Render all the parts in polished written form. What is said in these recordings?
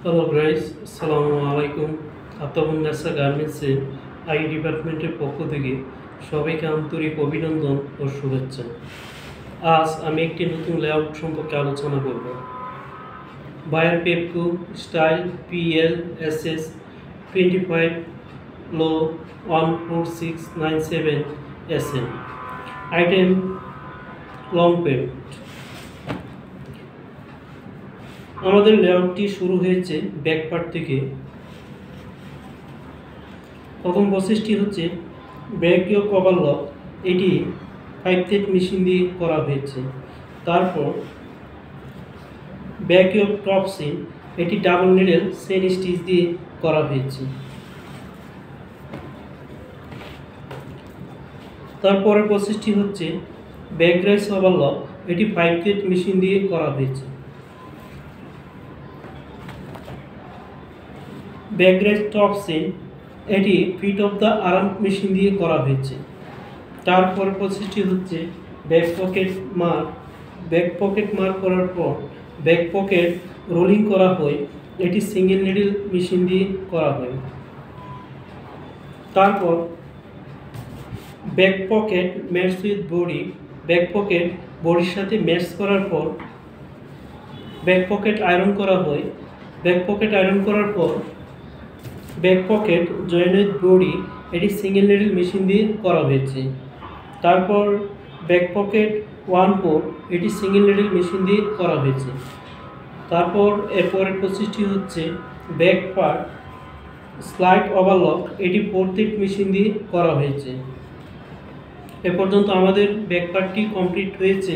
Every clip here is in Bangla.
হ্যালো গাইস, আসসালামু আলাইকুম। আতাবুন্নেসা গার্মেন্টসে আই ডিপার্টমেন্টের পক্ষ থেকে সবাইকে আন্তরিক অভিনন্দন ও শুভেচ্ছা। আজ আমি একটি নতুন লেআউট সম্পর্কে আলোচনা করব। বায়ার পেপকো স্টাইল PL SS 25 লো 14697 SN আইটেম লং পেন্ট। আমাদের লেআউটটি শুরু হয়েছে ব্যাক পার্ট থেকে। প্রথম প্রসেসটি হচ্ছে ব্রেকিও কভার লক, এটি 5 থ্রেড মেশিন দিয়ে করা হয়েছে। তারপর ব্যাকিও টপ সিন, এটি ডাবল নিডেল চেইন স্টিচ দিয়ে করা হয়েছে। তারপরের প্রসেসটি হচ্ছে ব্যাক রাইস ওভারলক, এটি 5 থ্রেড মেশিন দিয়ে করা হয়েছে। ব্যাক রাইস টপ সিন, এটি feed off the arm machine দিয়ে করা হয়েছে। তারপর প্রসেসটি হচ্ছে ব্যাক পকেট মার্ক করার পর ব্যাক পকেট রোলিং করা হয়, এটি সিঙ্গেল নিডল মেশিন দিয়ে করা হয়। তারপর back pocket match with body, back pocket বডির সাথে ম্যাচ করার পর ব্যাক পকেট আয়রন করা হয়। ব্যাক পকেট আয়রন করার পর back pocket join with body, এটি সিঙ্গেল নিডল মেশিন দিয়ে করা হয়েছে। তারপর ব্যাক পকেট 1/4, এটি সিঙ্গেল নিডল মেশিন দিয়ে করা হয়েছে। তারপর এরপরের প্রসেসটি হচ্ছে ব্যাক পার্ট স্লাইড ওভারলক, এটি 4 থ্রেড মেশিন দিয়ে করা হয়েছে। এ পর্যন্ত আমাদের ব্যাক পার্টটি কমপ্লিট হয়েছে।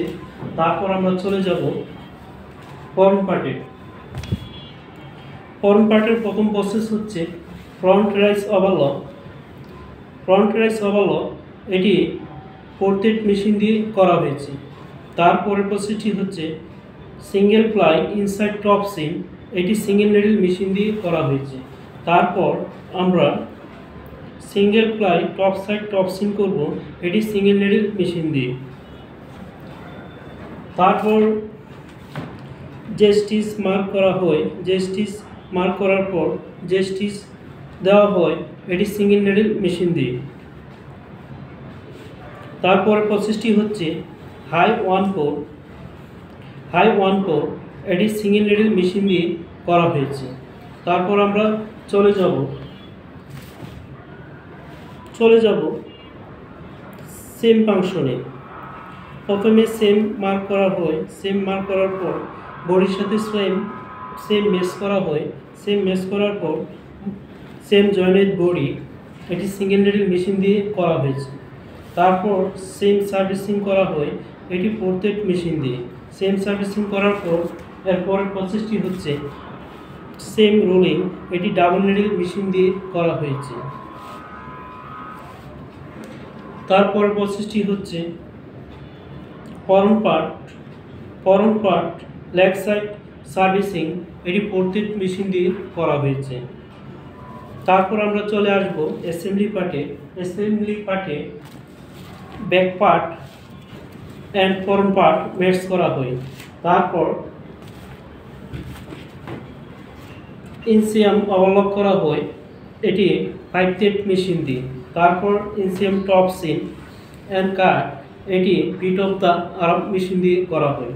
তারপর আমরা চলে যাব ফ্রন্ট পার্টে। ফ্রন্ট পার্টের প্রথম প্রসেস হচ্ছে front rice overlock. Front rice overlock, এটি 4 থ্রেড মেশিন দিয়ে করা হয়েছে। তারপরের প্রসেসটি হচ্ছে single ply inside top seam, এটি সিঙ্গেল নিডল মেশিন দিয়ে করা হয়েছে। তারপর আমরা single ply top side top seam করব, এটি সিঙ্গেল নিডল মেশিন দিয়ে। তারপর যে স্টিচ মার্ক করা হয়, যে স্টিচ মার্ক করার পর যে স্টিচ দেওয়া হয়, এটি সিঙ্গেল নিডল মেশিন দিয়ে। তারপর প্রসেসটি হচ্ছে হাই 1/4, এটি সিঙ্গেল নিডল মেশিন দিয়ে করা হয়েছে। তারপর আমরা চলে যাব সেম ফাংশনে। প্রথমে সেম মার্ক করা হয়, সেম মার্ক করার পর বডির সাথে সেম ম্যাচ করা হয়, সেম ম্যাচ করার পর সেম জয়েন্ট বডি, এটি সিঙ্গেল নিডল মেশিন দিয়ে করা হয়েছে। তারপর সেম সার্ভিসিং করা হয়, এটি 4 থ্রেড মেশিন দিয়ে। সেম সার্ভিসিং করার পর এরপরের প্রসেসটি হচ্ছে সেম রোলিং, এটি ডাবল নিডল মেশিন দিয়ে করা হয়েছে। তারপর প্রসেসটি হচ্ছে form part leg side servicing, এটি 4 থ্রেড মেশিন দিয়ে করা হয়েছে। তারপর আমরা চলে আসব অ্যাসেম্বলি পার্টে back part and form part match করা হয়। তারপর ইনসিয়াম ওভারলক করা হয়, এটি 5 থ্রেড মেশিন দিয়ে। তারপর inseam top seam and cut, এটি feed off the arm machine দিয়ে করা হয়।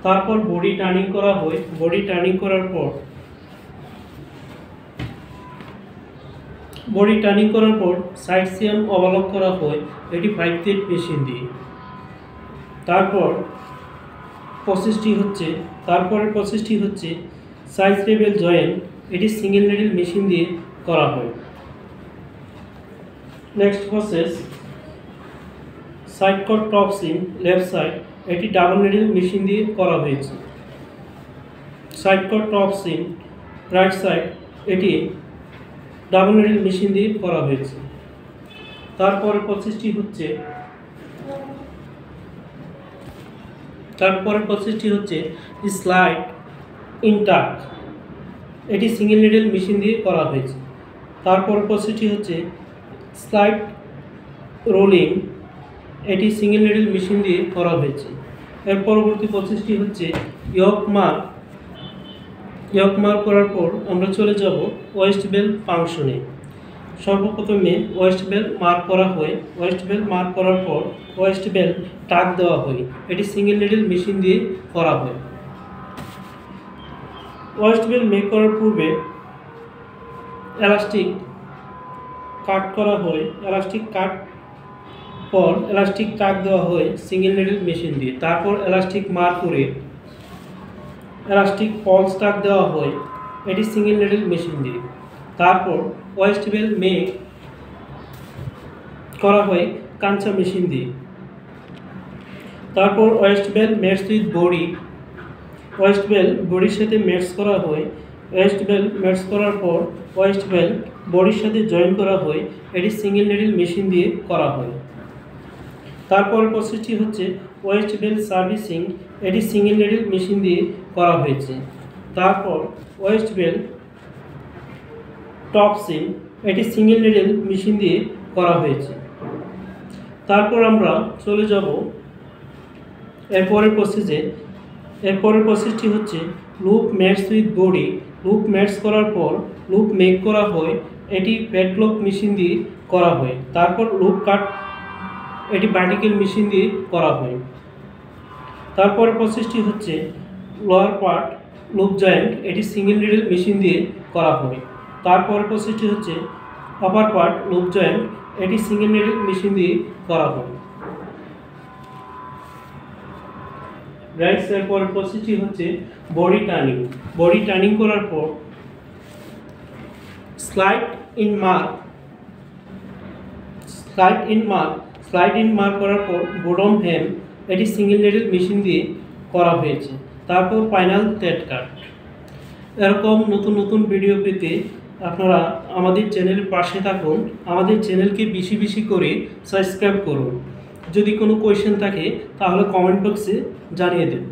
তারপর বডি টার্নিং করা হয়। বডি টার্নিং করার পর সাইড সিয়াম ওভারলক করা হয়, এটি 5 থ্রেড মেশিন দিয়ে। তারপরের প্রসেসটি হচ্ছে সাইজ লেভেল জয়েন্ট, এটি সিঙ্গেল নিডল মেশিন দিয়ে করা হয়। নেক্সট প্রসেস সাইড কট টপ সিন লেফট সাইড, এটি ডাবল নিডল মেশিন দিয়ে করা হয়েছে। সাইড কট টপ সিন রাইট সাইড, এটি ডাবল নিডল মেশিন দিয়ে করা হয়েছে। তারপরের প্রসেসটি হচ্ছে স্লাইড ইনটাক, এটি সিঙ্গেল নিডল মেশিন দিয়ে করা হয়েছে। তারপর প্রসেসটি হচ্ছে স্লাইড রোলিং, এটি সিঙ্গেল নিডল মেশিন দিয়ে করা হয়েছে। এর পরবর্তী প্রসেসটি হচ্ছে ইয়ক মার্ক ইয়ক মার্ক করার পর আমরা চলে যাব ওয়েস্ট বেল ফাংশনে। সর্বপ্রথমে ওয়েস্ট বেল মার্ক করা হয়। ওয়েস্ট বেল মার্ক করার পর ওয়েস্ট বেল টাক দেওয়া হয়। এটি সিঙ্গেল নিডল মেশিন দিয়ে করা হয়। ওয়েস্ট বেল মেক করার পূর্বে এলাস্টিক কাট করা হয়। এলাস্টিক কাট পর এলাস্টিক টাক দেওয়া হয় সিঙ্গেল নিডল মেশিন দিয়ে। তারপর এলাস্টিক মার্ক করে এলাস্টিক পলস টাক দেওয়া হয়, এটি সিঙ্গেল নিডল মেশিন দিয়ে। তারপর ওয়েস্ট বেল মেক করা হয় কাঞ্চা মেশিন দিয়ে। তারপর waist belt match with body. Waist belt বডির সাথে ম্যাচ করা হয়। ওয়েস্ট বেল ম্যাচ করার পর ওয়েস্ট বেল বডির সাথে জয়েন করা হয়, এটি সিঙ্গেল নিডল মেশিন দিয়ে করা হয়। তারপর প্রসেসটি হচ্ছে ওয়েস্ট বেল সার্ভিসিং, এটি সিঙ্গেল নিডল মেশিন দিয়ে করা হয়েছে। তারপর ওয়েস্ট বেল টপসিং, এটি সিঙ্গেল নিডল মেশিন দিয়ে করা হয়েছে। তারপর আমরা চলে যাব এরপরের প্রসেসে। এরপরের প্রসেসটি হচ্ছে loop match with body. Loop match করার পর লুপ মেক করা হয়, এটি প্যাডলক মেশিন দিয়ে করা হয়। তারপর লুপ কাট, এটি ভার্টিক্যাল মেশিন দিয়ে করা হয়। তারপরের প্রসেসটি হচ্ছে লোয়ার পার্ট লুপ জয়েন্ট, এটি সিঙ্গেল নিডল মেশিন দিয়ে করা হয়। তারপরের প্রসেসটি হচ্ছে আপার পার্ট লুপ জয়েন্ট, এটি সিঙ্গেল নিডল মেশিন দিয়ে করা হয়। রাইট সাইড পরের প্রসেসটি হচ্ছে বডি টার্নিং। বডি টার্নিং করার পর slide in mark. Slide in mark করার পর বটম হেম, এটি সিঙ্গেল নিডল মেশিন দিয়ে করা হয়েছে। তারপর ফাইনাল থ্রেড কাট। এরকম নতুন নতুন ভিডিও পেতে আপনারা আমাদের চ্যানেলের পাশে থাকুন। আমাদের চ্যানেলকে বেশি বেশি করে সাবস্ক্রাইব করুন। যদি কোনো কোয়েশ্চেন থাকে তাহলে কমেন্ট বক্সে জানিয়ে দেন।